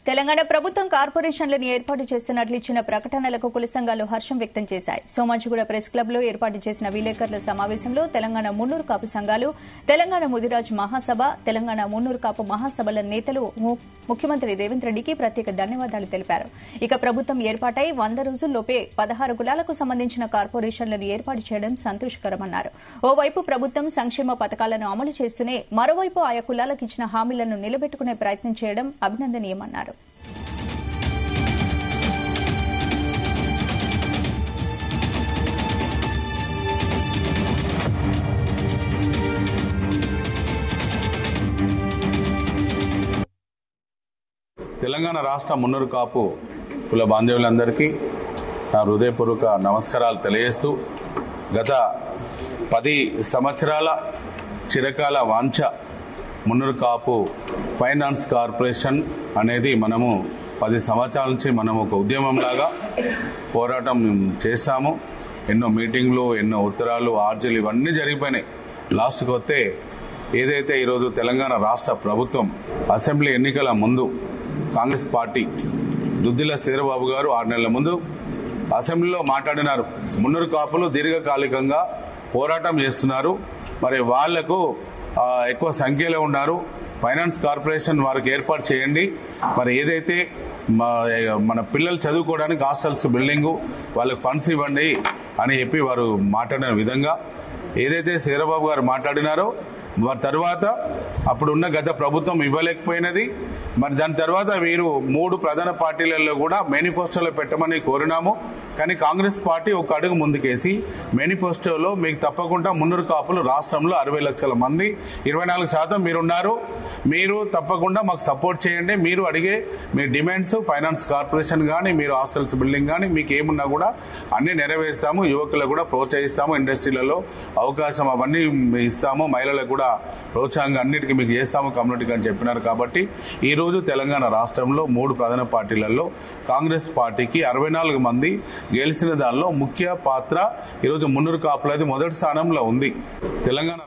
తెలంగాణ ప్రభుత్వం కార్పొరేషన్లను ఏర్పాటు చేస్తున్నట్లు ఇచ్చిన ప్రకటనలకు కుల సంఘాలు హర్షం వ్యక్తం చేశాయి. సోమాజిగూడ ప్రెస్ క్లబ్ లో ఏర్పాటు చేసిన విలేకరుల సమావేశంలో తెలంగాణ మున్నూరు కాపు సంఘాలు, తెలంగాణ ముదిరాజ్ మహాసభ, తెలంగాణ మున్నూరు కాపు మహాసభల నేతలు ముఖ్యమంత్రి రేవంత్ రెడ్డికి ప్రత్యేక ధన్యవాదాలు తెలిపారు. ఇక ప్రభుత్వం ఏర్పాటై 100 రోజుల్లోపే 16 కులాలకు సంబంధించిన కార్పొరేషన్లను ఏర్పాటు చేయడం సంతోషకరమన్నారు. ఓవైపు ప్రభుత్వం సంక్షేమ పథకాలను అమలు చేస్తూనే మరోవైపు ఆయా కులాలకు ఇచ్చిన హామీలను నిలబెట్టుకునే ప్రయత్నం చేయడం అభినందనీయమన్నారు. తెలంగాణ రాష్ట్ర మున్నూరు కాపు కుల బాంధవులందరికీ నా హృదయపూర్వక నమస్కారాలు తెలియజేస్తూ, గత 10 సంవత్సరాల చిరకాల వాంఛ మున్నూరు కాపు ఫైనాన్స్ కార్పొరేషన్ అనేది మనము 10 సంవత్సరాల నుంచి మనం ఒక ఉద్యమంలాగా పోరాటం చేస్తాము. ఎన్నో మీటింగ్లు, ఎన్నో ఉత్తరాలు, ఆర్జీలు ఇవన్నీ జరిగిపోయినాయి. లాస్ట్కి వస్తే ఏదైతే ఈరోజు తెలంగాణ రాష్ట్ర ప్రభుత్వం అసెంబ్లీ ఎన్నికల ముందు కాంగ్రెస్ పార్టీ దుద్దిల శ్రీధరబాబు గారు 6 నెలల ముందు అసెంబ్లీలో మాట్లాడినారు. మున్నూరు కాపులు దీర్ఘకాలికంగా పోరాటం చేస్తున్నారు, మరి వాళ్లకు ఎక్కువ సంఖ్యలో ఉన్నారు, ఫైనాన్స్ కార్పొరేషన్ వారికి ఏర్పాటు చేయండి, మరి ఏదైతే మన పిల్లలు చదువుకోవడానికి హాస్టల్స్ బిల్డింగు వాళ్ళకి ఫండ్స్ ఇవ్వండి అని చెప్పి వారు మాట్లాడిన విధంగా ఏదైతే శ్రీధరబాబు గారు మాట్లాడినారో వారి తర్వాత అప్పుడున్న గత ప్రభుత్వం ఇవ్వలేకపోయినది. మరి దాని తర్వాత వీరు 3 ప్రధాన పార్టీలలో కూడా మేనిఫెస్టోలో పెట్టమని కోరినాము. కానీ కాంగ్రెస్ పార్టీ ఒక అడుగు ముందుకేసి మేనిఫెస్టోలో మీకు తప్పకుండా మున్నూరు కాపులు రాష్ట్రంలో 60 లక్షల మంది, 24% మీరున్నారు, మీరు తప్పకుండా మాకు సపోర్ట్ చేయండి, మీరు అడిగే మీ డిమాండ్స్ ఫైనాన్స్ కార్పొరేషన్ కానీ, మీరు హాస్టల్స్ బిల్డింగ్ కానీ, మీకు ఏమున్నా కూడా అన్ని నెరవేరుస్తాము, యువకులకు కూడా ప్రోత్సహిస్తాము, ఇండస్ట్రీలలో అవకాశం అవన్నీ ఇస్తాము, మహిళలకు కూడా ప్రోత్సాహంగా అన్నిటికీ మీకు చేస్తాము కమ్యూనిటీకి అని చెప్పినారు. కాబట్టి ఈ రోజు తెలంగాణ రాష్ట్రంలో 3 ప్రధాన పార్టీలలో కాంగ్రెస్ పార్టీకి 64 మంది గెలిచిన దానిలో ముఖ్య పాత్ర ఈరోజు మున్నూరు కాపులది మొదటి స్థానంలో ఉంది. తెలంగాణ